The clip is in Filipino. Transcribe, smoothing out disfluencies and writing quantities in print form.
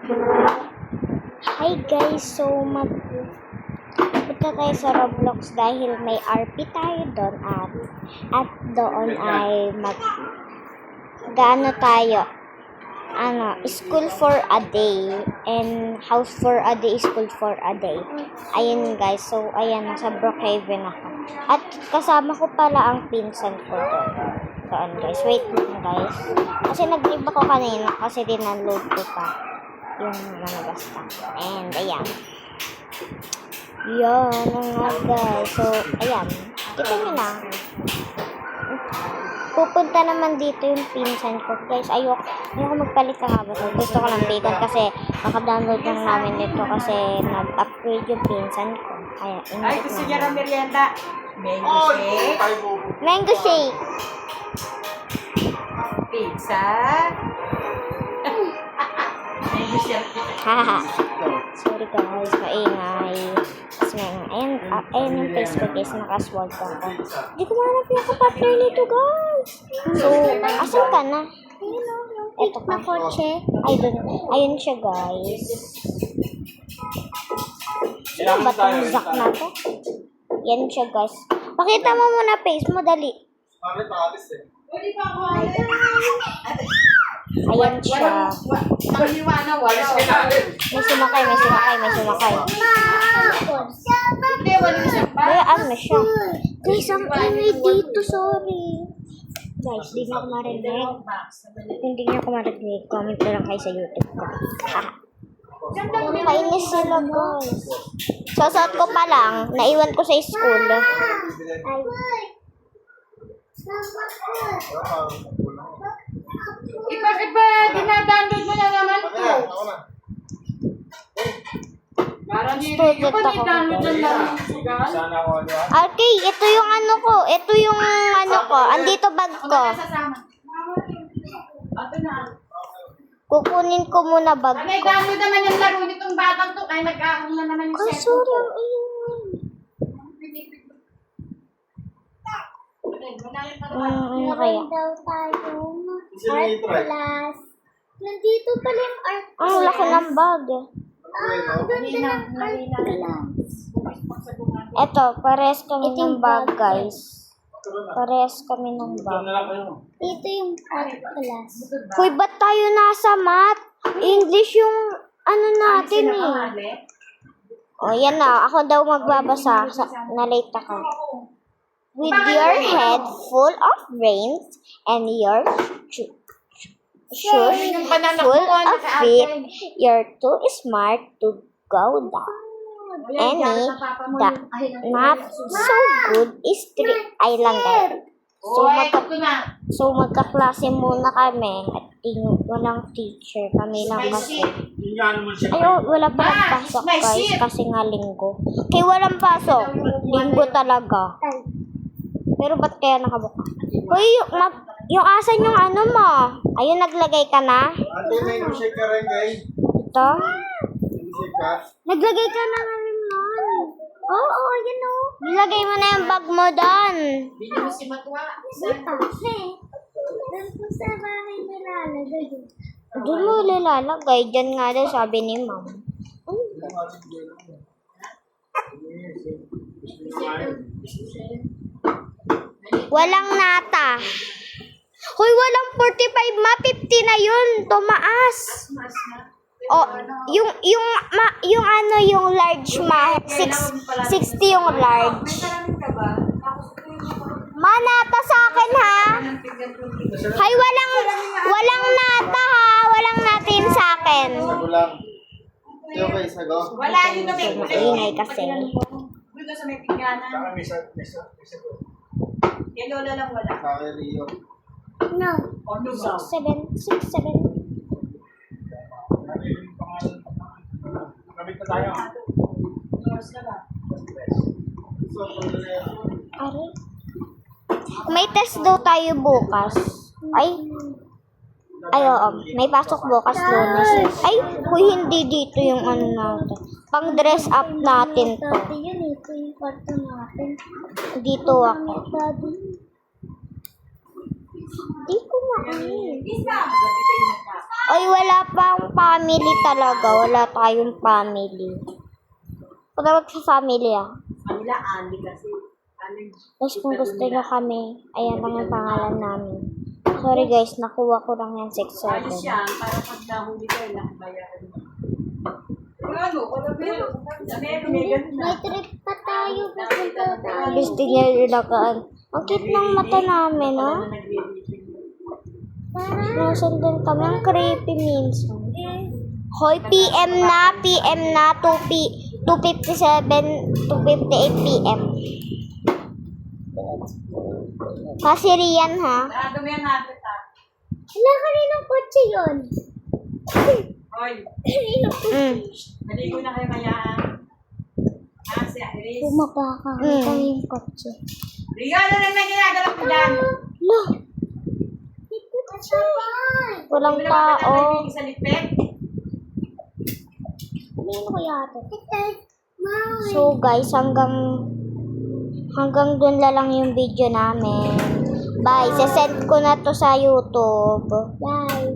Hi guys, so punta tayo sa Roblox dahil may RP tayo doon at doon ay gaano tayo school for a day and house for a day, school for a day. Ayan guys, so ayan, sa Brookhaven ako. At kasama ko pala ang pinsan ko doon guys. Wait lang guys. Kasi nag-leave ako kanina kasi dinunload ko pa yung basta. And ayan. Yan nga guys. So ayan. Kita nyo na. Pupunta naman dito yung pinsan ko. Guys, ayoko magpalit kahapon. Gusto ko lang bacon kasi naka-download lang namin dito kasi nag-upgrade yung pinsan ko. Ayan, ay, gusto niya ng merienda. Mango shake. Mango shake. Pizza. Mango shake. Haha. Sorry guys, maingay. Ayan yung face ko guys, nakaswag ako. Hindi ko mahanap yung kapatner nito guys. So, asan ka na? Eto ka. Ayun siya guys. Sino ba itong Zack na to? Yan siya guys. Pakita mo muna face mo, dali. Ayan siya. May sumakay. Bayaan na siya. Guys, ang ingay dito, sorry. Guys, hindi niyo ako marinig. Comment na lang kayo sa YouTube ko. Kainis sila guys. Sasot ko pa lang. Naiwan ko sa school. Bakit ba dinadownload mo na naman ito? Parang hindi ko pa dinadownload na naman. Okay, ito yung ano ko. Ito yung ano ko. Andito bag ko. Kukunin ko muna bag May ko. download naman yung laro nitong batang to. Ay, nag-aahon na naman yung Ay, sorry. Ang ingay. Ano kaya? Art class. Nandito pala yung art class. Ang laki ng bag. Ganda ng art class. Eto, pares kami ng bag, guys. Pares kami ng bag. Dito yung art class. Hoy, ba't tayo nasa math? English yung ano natin eh. O, yan na. Ako daw magbabasa. Na-late ako. With your head full of brains and your shoes full of feet, you're too smart to go down. Not so good is 3 Islander. So magkaklase muna kami at walang teacher. Kami lang kasi. Ayaw, wala pa nagpasok guys kasi nga linggo. Kaya walang pasok. Linggo talaga. Pero ba't kaya nakabuka? Hoy, yung asan yung ano mo? Ayun, naglagay ka na? Ate, may shake ka rin, guys. Ito? Shake ka? Naglagay ka na rin nun. Oo, yun o. Nilagay mo na yung bag mo doon. Bili mo si Matwa. Doon po sa bahay nilalagay. Doon mo lilalagay. Diyan nga daw sabi ni ma'am. Walang nata. Hoy, walang 45 ma. 50 na yun. Tumaas. Oh, yung ano, yung large ma. 60 yung large. Ma, nata sa akin ha. Hay, walang nata ha. Walang natin sa akin. Sago lang. Okay, sago. Wala yun na may Maingay kasi. Dito sa may pingganan. Saka may sago. Yung lola lang wala. Saka Rio. No. Ano 6, ba? 7. Kamit na tayo. Oras na ba? Ari. May test daw tayo bukas. Ay, oo. May pasok bukas Lunes. Ay, hindi dito yung ano natin. Pang dress up natin to. Dati yun, ito yung kwarto natin. Dito ako. Dati. Di ko maanin. Isa, gabi kayo magka. Ay, wala pang family talaga. Wala tayong family. Patawag sa family ah. Kanila, Andy kasi. Ano Tapos kung gusto nyo kami, ayan lang yung pangalan namin. Sorry guys, nakuha ko lang yung 6-7. ayos yan, para pag nahuli kayo, nakabayaran mo. Ano? May trip pa tayo. Pupunta tayo. Gusto niya yung lakaan. Ang cute ng mata namin, no? Nasundan kami. Ang creepy minsan. Hoy, PM na, 2:58 PM. Kasi Rian, ha? Dumi ang natin, ha? Wala ka rin ng kotse yun. Hoy, naligo na kayo kaya, si Iris. Bumaba ka. Ito yung kotse. Rio, ano naman ginagawa ko dyan? Lo, May kotse. walang Hindi mo naman tao. naliligo sa lipet? Ano ko yata? Mami. So guys, hanggang dun na lang yung video namin. Bye. Sesend ko na to sa YouTube. Bye.